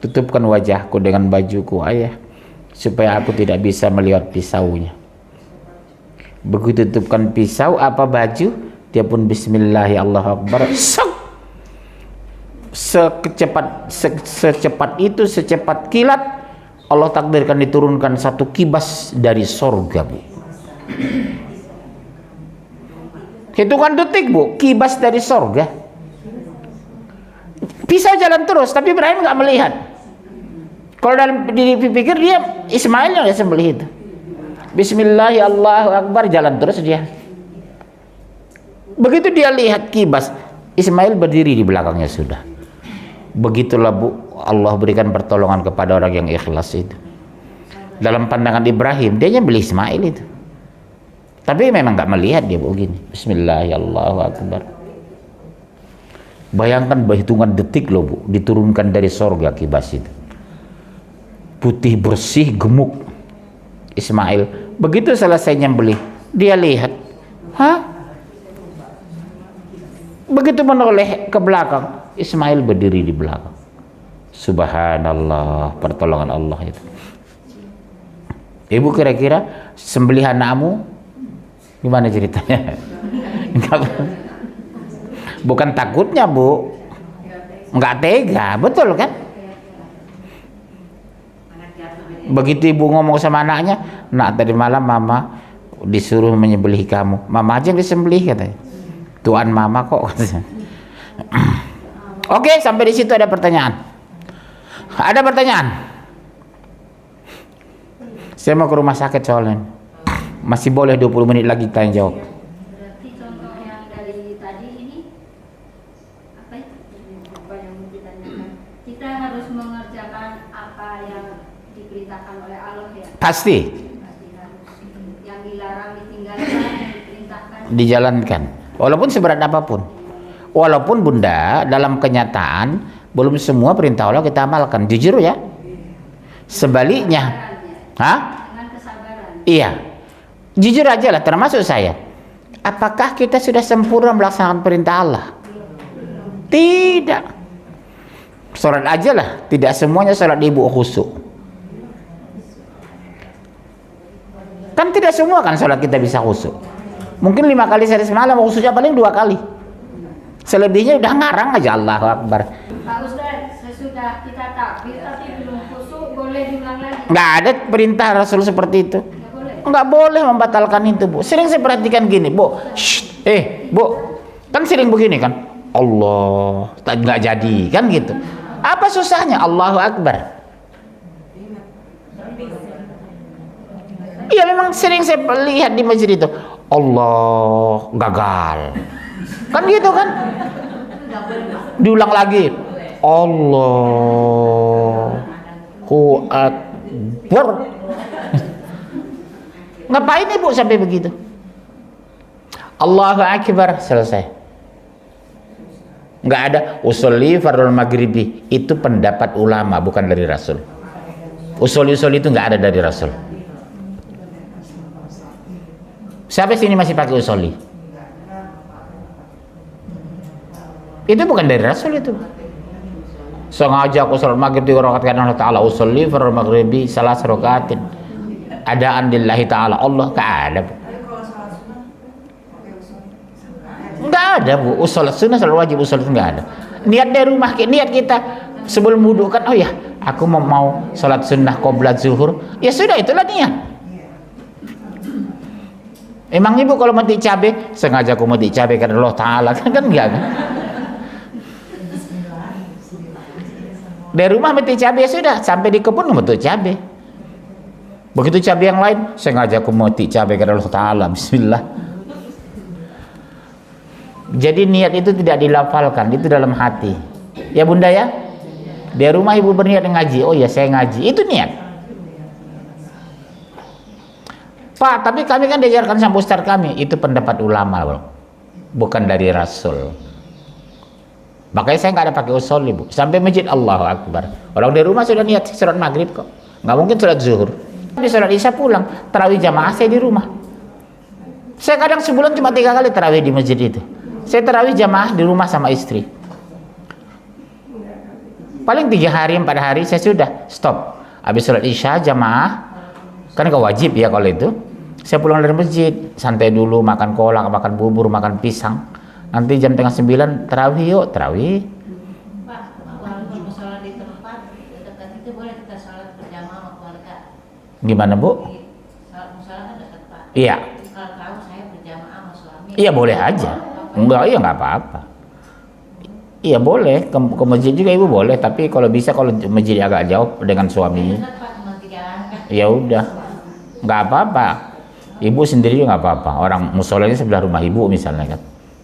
Tutupkan wajahku dengan bajuku, ayah, supaya aku tidak bisa melihat pisaunya. Begitu tutupkan pisau apa baju, dia pun bismillahirrahmanirrahim. Secepat itu, secepat kilat, Allah takdirkan diturunkan satu kibas dari sorga, Bu. Hitungan detik, Bu, kibas dari sorga. Pisau jalan terus, tapi Ibrahim nggak melihat. Kalau dalam dipikir dia Ismail yang disembelih itu. Bismillahirrahmanirrahim, jalan terus dia. Begitu dia lihat kibas, Ismail berdiri di belakangnya sudah. Begitulah, Bu, Allah berikan pertolongan kepada orang yang ikhlas itu. Dalam pandangan Ibrahim, dia nyembelih Ismail itu. Tapi memang nggak melihat dia begini. Bismillahirrahmanirrahim. Bayangkan hitungan detik loh, Bu, diturunkan dari sorga kibas itu. Putih bersih gemuk Ismail. Begitu selesai nyembelih, dia lihat, begitu menoleh ke belakang, Ismail berdiri di belakang. Subhanallah, pertolongan Allah itu. Ibu kira-kira sembelih anakmu gimana ceritanya? Bukan takutnya, Bu, nggak tega, betul kan? Begitu ibu ngomong sama anaknya, nak, tadi malam mama disuruh menyembelih kamu, mama aja yang disembelih katanya. Tuan mama kok katanya. Oke, sampai di situ ada pertanyaan. Ada pertanyaan? Saya mau ke rumah sakit soalnya. Masih boleh 20 menit lagi tanya jawab. Berarti contoh yang dari tadi ini apa itu? Apa yang ditanyakan? Kita harus mengerjakan apa yang diperintahkan oleh Allah ya. Pasti Pasti harus. Yang dilarang ditinggalkan, yang diperintahkan dijalankan. Walaupun seberat apapun. Walaupun Bunda, dalam kenyataan belum semua perintah Allah kita amalkan. Jujur ya. Sebaliknya. dengan kesabaran. Iya. Jujur aja lah, termasuk saya. Apakah kita sudah sempurna melaksanakan perintah Allah? Tidak. Sholat aja lah, tidak semuanya sholat ibu khusyuk. Kan tidak semua kan sholat kita bisa khusyuk. Mungkin 5 kali sehari semalam, khusyuknya paling 2 kali. Selebihnya udah ngarang aja, Allahu Akbar. Pak Ustaz, sesudah kita takbir tapi belum khusyuk, boleh diulang lagi? Nggak ada perintah Rasul seperti itu. Nggak boleh membatalkan itu, Bu. Sering saya perhatikan gini, Bu. Bu, kan sering begini kan? Allah, nggak jadi kan gitu. Apa susahnya? Allahu Akbar. Iya, memang sering saya lihat di masjid itu. Allah, gagal. Kan gitu kan? Diulang lagi. Allahu Akbar. Ngapain ibu sampai begitu? Allahu Akbar, selesai. Nggak ada usolli fardul maghribi, itu pendapat ulama, bukan dari Rasul. Usolli itu nggak ada dari Rasul. Siapa sini masih pakai usolli? Itu bukan dari Rasul itu. Sengaja aku sholat maghrib 3 rakaat karena Allah Ta'ala usolli fardul maghribi salas rakaatin. Adaan lillahi ta'ala, Allah nggak ada, Bu. Nggak ada, Bu. Sholat sunnah, sholat wajib, sholat nggak ada. Niat dari rumah, niat kita sebelum wudhu kan, oh ya, aku mau sholat sunnah qobla zuhur, ya sudah, itulah niat. Emang ibu kalau mati cabai, sengaja aku mati cabai karena Allah Ta'ala, kan enggak kan? Dari rumah mati cabai, ya sudah, sampai di kebun mati cabai. Begitu cabai yang lain, sengaja aku mati cabai karena Allah Ta'ala, bismillah. Jadi niat itu tidak dilafalkan, itu dalam hati. Ya Bunda ya? Di rumah ibu berniat ngaji, oh ya saya ngaji, itu niat. Pak, tapi kami kan diajarkan sama ustaz kami, itu pendapat ulama, bro. Bukan dari Rasul. Makanya saya nggak ada pakai usolli, Bu. Sampai masjid, Allahu Akbar. Orang di rumah sudah niat sholat maghrib kok. Nggak mungkin sholat zuhur. Di sholat isya pulang, tarawih jamaah saya di rumah. Saya kadang sebulan cuma 3 kali tarawih di masjid itu. Saya tarawih jamaah di rumah sama istri. Paling 3 hari 4 hari saya sudah stop. Habis sholat isya jamaah, kan gak wajib ya kalau itu. Saya pulang dari masjid, santai dulu, makan kolak, makan bubur, makan pisang. Nanti jam 8:30 tarawih yuk, tarawih. Pak, walaupun sholat di tempat dekat itu boleh kita sholat berjamaah sama keluarga. Gimana Bu? Sholat musola kan dekat Pak. Iya. Kalau tahu saya berjamaah sama suami. Iya boleh aja. Enggak, iya nggak apa-apa. Iya boleh, ke masjid juga ibu boleh. Tapi kalau bisa kalau masjid agak jauh dengan suami, Dekat Pak, cuma 3 langkah. ya udah, nggak apa-apa. Ibu sendiri juga nggak apa-apa. Orang musolanya sebelah rumah ibu misalnya kan,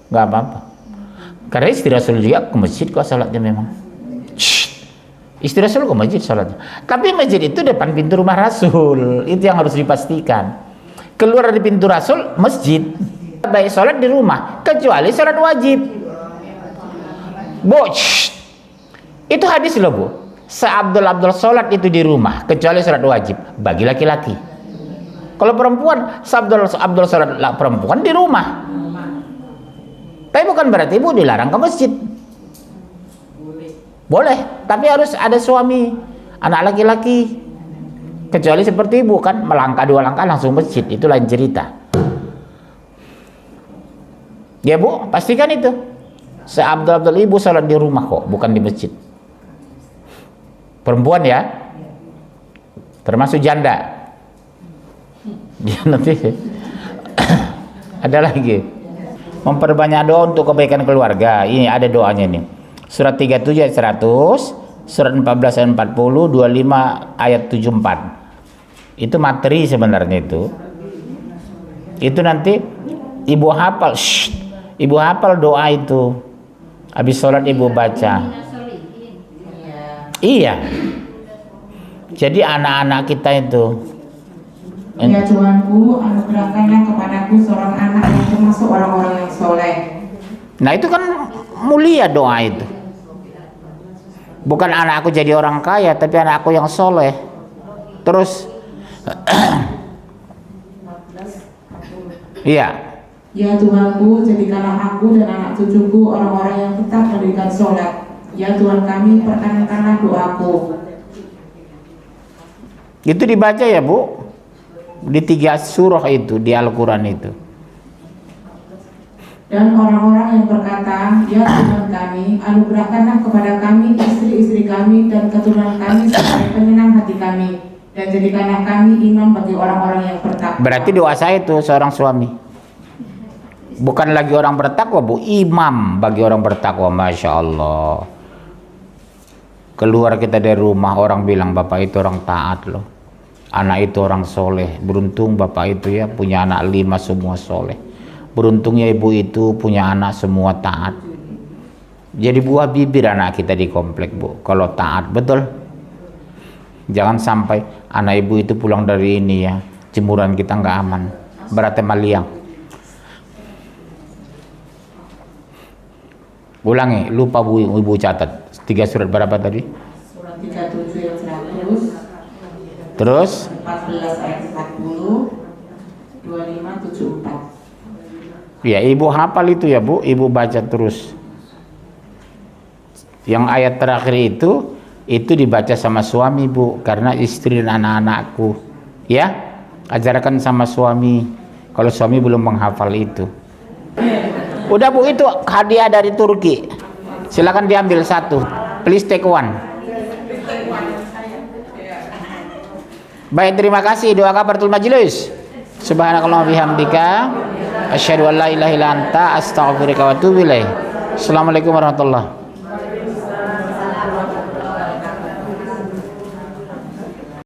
nggak apa-apa. Karena istri Rasul juga ke masjid kok salatnya memang. Shh. Istri Rasul ke masjid salatnya. Tapi masjid itu depan pintu rumah Rasul. Itu yang harus dipastikan. Keluar dari pintu Rasul, masjid. Baik salat di rumah, kecuali salat wajib. Bu, shh. Itu hadis loh Bu. Se-Abdul salat itu di rumah, kecuali salat wajib bagi laki-laki. Kalau perempuan, Abdul salat perempuan di rumah. Tapi bukan berarti ibu dilarang ke masjid. Boleh, tapi harus ada suami, anak laki-laki. Kecuali seperti ibu kan, melangkah 2 langkah langsung masjid, itu lain cerita. Ya Bu, pastikan itu. Se-Abdul ibu salat di rumah kok, bukan di masjid. Perempuan ya, termasuk janda. Dia nanti ada lagi. Memperbanyak doa untuk kebaikan keluarga. Ini ada doanya nih. Surat 37 ayat 100, surat 14 ayat 40, 25 ayat 74. Itu materi sebenarnya itu. Itu nanti ibu hafal. Shh, ibu hafal doa itu. Habis sholat ibu baca. Iya. Jadi anak-anak kita itu. Ya Tuhanku, anugerahkanlah kepadaku seorang anak yang termasuk orang-orang yang soleh. Nah itu kan mulia doa itu. Bukan anakku jadi orang kaya, tapi anakku yang soleh. Terus, iya. Ya Tuhanku, jadikanlah aku dan anak cucuku orang-orang yang tetap mendirikan sholat. Ya Tuhan kami, perkenankanlah doaku. Itu dibaca ya Bu, di 3 surah itu di Al-Quran itu. Dan orang-orang yang berkata, ya Tuhan kami, anugerahkanlah kepada kami istri-istri kami dan keturunan kami sebagai penyenang hati kami, dan jadikanlah kami imam bagi orang-orang yang bertakwa. Berarti doa saya itu seorang suami. Bukan lagi orang bertakwa Bu, imam bagi orang bertakwa. Masya Allah. Keluar kita dari rumah, orang bilang bapak itu orang taat loh, anak itu orang soleh. Beruntung bapak itu ya punya anak 5 semua soleh. Beruntungnya ibu itu punya anak semua taat. Jadi buah bibir anak kita di komplek Bu, kalau taat betul. Jangan sampai anak ibu itu pulang dari ini ya, jemuran kita nggak aman, berarti maliang. Ulangi, lupa Bu, ibu catat 3 surat berapa tadi? Surat 37 ayat 100, Terus 14 ayat 40, 25, 74. ya ibu hafal itu ya Bu, ibu baca terus. Yang ayat terakhir itu dibaca sama suami Bu, karena istri dan anak-anakku ya, ajarkan sama suami kalau suami belum menghafal itu. Udah Bu, itu hadiah dari Turki, silakan diambil 1, please take 1. Baik, terima kasih. Doa kafaratul majelis. Subhanakallah bihamdika asyhadu an la ilaha illa anta astaghfiruka wa atubu ilaik. Assalamualaikum warahmatullahi